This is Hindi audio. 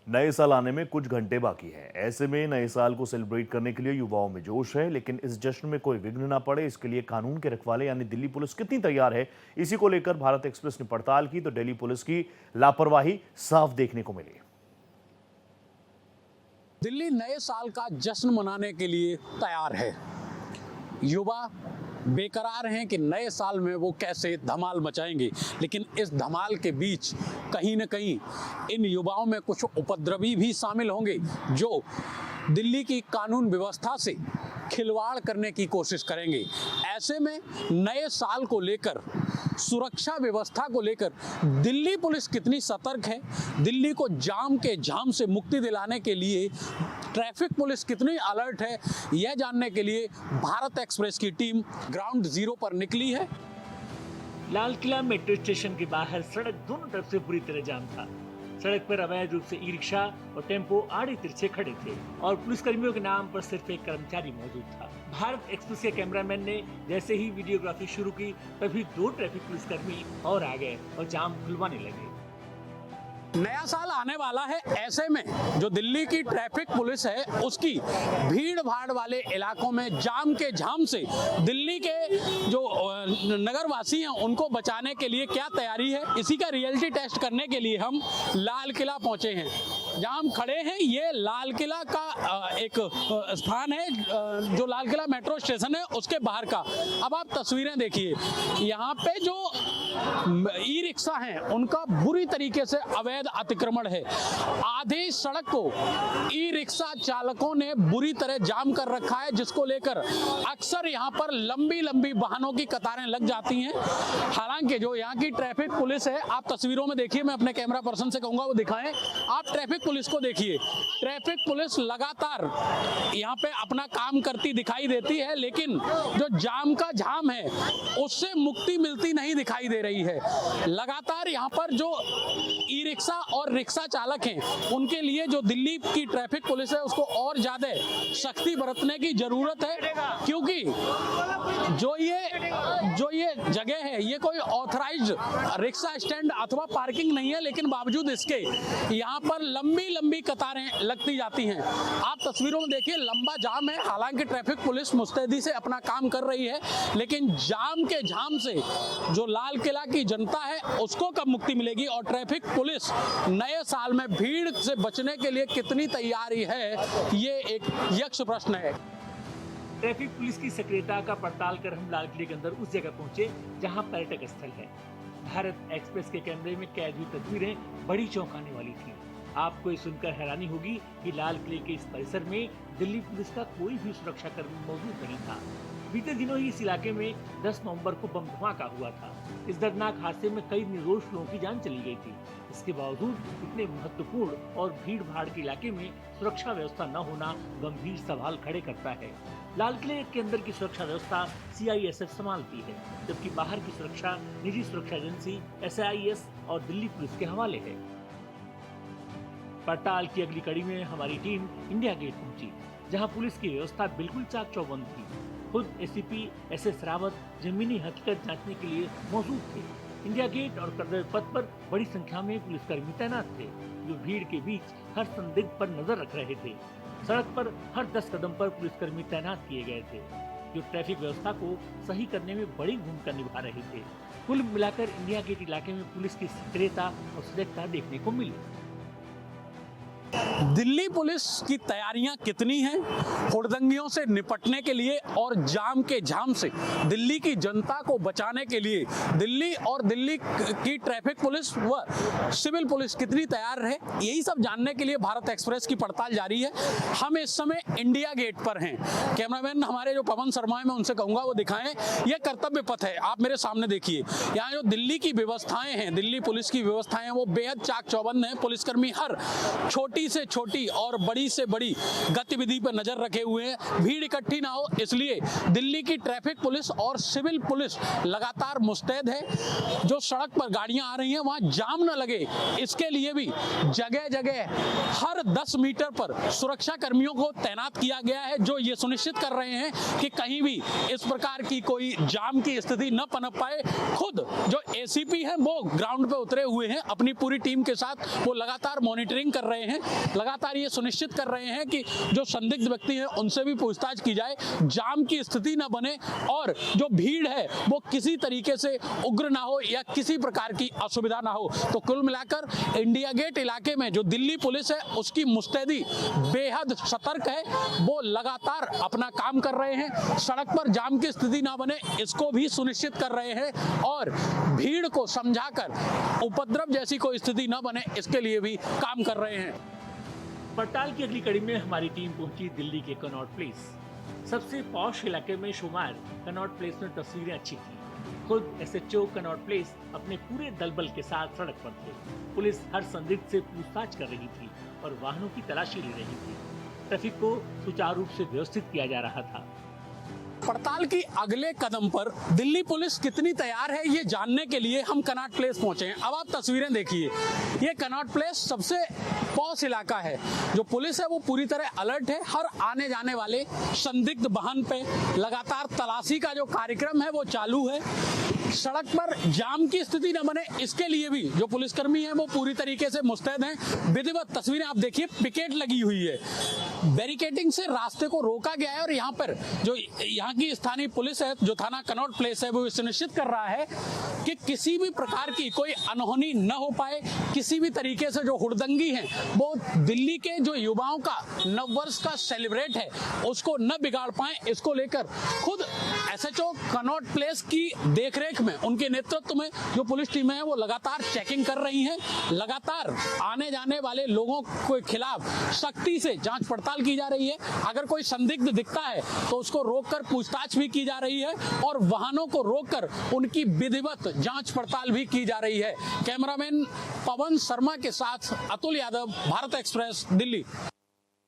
नए साल आने में कुछ घंटे बाकी हैं। ऐसे में नए साल को सेलिब्रेट करने के लिए युवाओं में जोश है, लेकिन इस जश्न में कोई विघ्न ना पड़े, इसके लिए कानून के रखवाले यानी दिल्ली पुलिस कितनी तैयार है, इसी को लेकर भारत एक्सप्रेस ने पड़ताल की तो दिल्ली पुलिस की लापरवाही साफ देखने को मिली। दिल्ली नए साल का जश्न मनाने के लिए तैयार है। युवा बेकरार हैं कि नए साल में वो कैसे धमाल मचाएंगे, लेकिन इस धमाल के बीच कहीं न कहीं इन युवाओं में कुछ उपद्रवी भी शामिल होंगे जो दिल्ली की कानून व्यवस्था से खिलवाड़ करने की कोशिश करेंगे। ऐसे में नए साल को लेकर, सुरक्षा व्यवस्था को लेकर दिल्ली पुलिस कितनी सतर्क है, दिल्ली को जाम के झाम से मुक्ति दिलाने के लिए ट्रैफिक पुलिस कितनी अलर्ट है, यह जानने के लिए भारत एक्सप्रेस की टीम ग्राउंड जीरो पर निकली है। लाल किला मेट्रो स्टेशन के बाहर सड़क दोनों तरफ से बुरी तरह जाम था। सड़क पर अवैध रूप से ई रिक्शा और टेम्पो आड़े तिरछे खड़े थे और पुलिसकर्मियों के नाम पर सिर्फ एक कर्मचारी मौजूद था। भारत एक्सप्रेस के कैमरामैन ने जैसे ही वीडियोग्राफी शुरू की, तभी 2 ट्रैफिक पुलिसकर्मी और आ गए और जाम खुलवाने लगे। नया साल आने वाला है, ऐसे में जो दिल्ली की ट्रैफिक पुलिस है उसकी भीड़ भाड़ वाले इलाकों में जाम के झाम से दिल्ली के जो नगरवासी हैं उनको बचाने के लिए क्या तैयारी है, इसी का रियलिटी टेस्ट करने के लिए हम लाल किला पहुंचे हैं। जहां हम खड़े हैं ये लाल किला का एक स्थान है, जो लाल किला मेट्रो स्टेशन है उसके बाहर का। अब आप तस्वीरें देखिए, यहाँ पे जो ई रिक्शा हैं उनका बुरी तरीके से अवैध अतिक्रमण है। आधी सड़क को ई रिक्शा चालकों ने बुरी तरह जाम कर रखा है, जिसको लेकर अक्सर यहाँ पर लंबी लंबी वाहनों की कतारें लग जाती हैं। हालांकि जो यहाँ की ट्रैफिक पुलिस है, आप तस्वीरों में देखिए, मैं अपने कैमरा पर्सन से कहूंगा वो दिखाएं। आप ट्रैफिक पुलिस को देखिए, ट्रैफिक पुलिस लगातार यहाँ पे अपना काम करती दिखाई देती है, लेकिन जो जाम का झाम है उससे मुक्ति मिलती नहीं दिखाई दे रही है। लगातार यहाँ पर जो ई रिक्शा और रिक्शा चालक हैं उनके लिए जो दिल्ली की ट्रैफिक पुलिस है उसको और ज्यादा सख्ती बरतने की जरूरत है, क्योंकि जो ये जगह है ये कोई ऑथराइज्ड रिक्शा स्टैंड अथवा पार्किंग नहीं है, लेकिन बावजूद इसके यहाँ पर लंबी लंबी कतारें लगती जाती हैं। आप तस्वीरों में देखिए, लंबा जाम है। हालांकि ट्रैफिक पुलिस मुस्तैदी से अपना काम कर रही है, लेकिन जाम के झाम से जो लाल किला की जनता है उसको कब मुक्ति मिलेगी और ट्रैफिक पुलिस नए साल में भीड़ से बचने के लिए कितनी तैयारी है, ये एक यक्ष प्रश्न है। ट्रैफिक पुलिस की सक्रियता का पड़ताल कर हम लाल किले के अंदर उस जगह पहुंचे जहां पर्यटक स्थल है। भारत एक्सप्रेस के कैमरे में कैद हुई तस्वीरें बड़ी चौंकाने वाली थी। आपको ये सुनकर हैरानी होगी कि लाल किले के इस परिसर में दिल्ली पुलिस का कोई भी सुरक्षा कर्मी मौजूद नहीं था। बीते दिनों ही इस इलाके में 10 नवंबर को बम धमाका हुआ था। इस दर्दनाक हादसे में कई निर्दोष लोगों की जान चली गई थी। इसके बावजूद इतने महत्वपूर्ण और भीड़ भाड़ के इलाके में सुरक्षा व्यवस्था न होना गंभीर सवाल खड़े करता है। लाल किले के अंदर की सुरक्षा व्यवस्था CISF संभालती है, जबकि बाहर की सुरक्षा निजी सुरक्षा एजेंसी SIS और दिल्ली पुलिस के हवाले है। पड़ताल की अगली कड़ी में हमारी टीम इंडिया गेट पहुंची, जहां पुलिस की व्यवस्था बिल्कुल चाक चौबंद थी। खुद ACP SS रावत जमीनी हकीकत जांचने के लिए मौजूद थे। इंडिया गेट और कर्तव्य पथ पर बड़ी संख्या में पुलिसकर्मी तैनात थे, जो भीड़ के बीच हर संदिग्ध पर नजर रख रहे थे। सड़क पर हर 10 कदम पर पुलिसकर्मी तैनात किए गए थे, जो ट्रैफिक व्यवस्था को सही करने में बड़ी भूमिका निभा रहे थे। कुल मिलाकर इंडिया गेट इलाके में पुलिस की सक्रियता और सजगता देखने को मिली। दिल्ली पुलिस की तैयारियां कितनी हैं हुड़दंगियों से निपटने के लिए और जाम के झाम से दिल्ली की जनता को बचाने के लिए दिल्ली और दिल्ली की ट्रैफिक पुलिस व सिविल पुलिस कितनी तैयार है, यही सब जानने के लिए भारत एक्सप्रेस की पड़ताल जारी है। हम इस समय इंडिया गेट पर हैं। कैमरामैन हमारे जो पवन शर्मा है, मैं उनसे कहूंगा वो दिखाएं। यह कर्तव्य पथ है, आप मेरे सामने देखिए। यहाँ जो दिल्ली की व्यवस्थाएं हैं, दिल्ली पुलिस की व्यवस्थाएं, वो बेहद चाक चौबंद है। पुलिसकर्मी हर छोटी से छोटी और बड़ी से बड़ी गतिविधि पर नजर रखे हुए हैं। भीड़ इकट्ठी ना हो इसलिए दिल्ली की ट्रैफिक पुलिस और सिविल पुलिस लगातार मुस्तैद है। जो सड़क पर गाड़ियां आ रही हैं वहां जाम न लगे इसके लिए भी जगह जगह हर 10 मीटर पर सुरक्षा कर्मियों को तैनात किया गया है, जो ये सुनिश्चित कर रहे हैं कि कहीं भी इस प्रकार की कोई जाम की स्थिति न पनप पाए। खुद जो एसीपी हैं वो ग्राउंड पे उतरे हुए हैं, अपनी पूरी टीम के साथ वो लगातार मॉनिटरिंग कर रहे हैं, लगातार ये सुनिश्चित कर रहे हैं कि जो संदिग्ध व्यक्ति हैं उनसे भी पूछताछ की जाए, जाम की स्थिति न बने और जो भीड़ है वो किसी तरीके से उग्र ना हो या किसी प्रकार की असुविधा ना हो। तो कुल मिलाकर इंडिया गेट इलाके में जो दिल्ली पुलिस है उसकी मुस्तैदी बेहद सतर्क है, वो लगातार अपना काम कर रहे हैं, सड़क पर जाम की स्थिति ना बने इसको भी सुनिश्चित कर रहे हैं और भीड़ को समझाकर उपद्रव जैसी कोई स्थिति ना बने इसके लिए भी काम कर रहे हैं। पड़ताल की अगली कड़ी में हमारी टीम पहुंची दिल्ली के कनॉट प्लेस। सबसे पॉश इलाके में शुमार कनॉट प्लेस में तस्वीरें अच्छी थी। खुद एसएचओ कनॉट प्लेस अपने पूरे दलबल के साथ सड़क पर थे। पुलिस हर संदिग्ध से पूछताछ कर रही थी और वाहनों की तलाशी ले रही थी। ट्रैफिक को सुचारू रूप से व्यवस्थित किया जा रहा था। पड़ताल की अगले कदम पर दिल्ली पुलिस कितनी तैयार है ये जानने के लिए हम कनॉट प्लेस पहुंचे हैं। अब आप तस्वीरें देखिए, ये कनॉट प्लेस सबसे पॉश इलाका है। जो पुलिस है वो पूरी तरह अलर्ट है, हर आने जाने वाले संदिग्ध वाहन पे लगातार तलाशी का जो कार्यक्रम है वो चालू है। सड़क पर जाम की स्थिति न बने इसके लिए भी जो पुलिसकर्मी हैं वो पूरी तरीके से मुस्तैद हैं। विधिवत तस्वीरें आप देखिए, पिकेट लगी हुई है, बैरिकेडिंग से रास्ते को रोका गया है और यहाँ पर जो यहाँ की स्थानीय पुलिस है, जो थाना कनॉट प्लेस है, वो सुनिश्चित कर रहा है कि किसी भी प्रकार की कोई अनहोनी न हो पाए। किसी भी तरीके से जो हुड़दंगी है वो दिल्ली के जो युवाओं का नववर्ष का सेलिब्रेट है उसको न बिगाड़ पाए, इसको लेकर खुद एसएचओ कनॉट प्लेस की देखरेख में, उनके नेतृत्व में जो पुलिस टीमें हैं वो लगातार चेकिंग कर रही हैं। लगातार आने जाने वाले लोगों के खिलाफ सख्ती से जांच पड़ताल की जा रही है। अगर कोई संदिग्ध दिखता है तो उसको रोककर पूछताछ भी की जा रही है और वाहनों को रोककर उनकी विधिवत जांच पड़ताल भी की जा रही है। कैमरामैन पवन शर्मा के साथ अतुल यादव, भारत एक्सप्रेस, दिल्ली।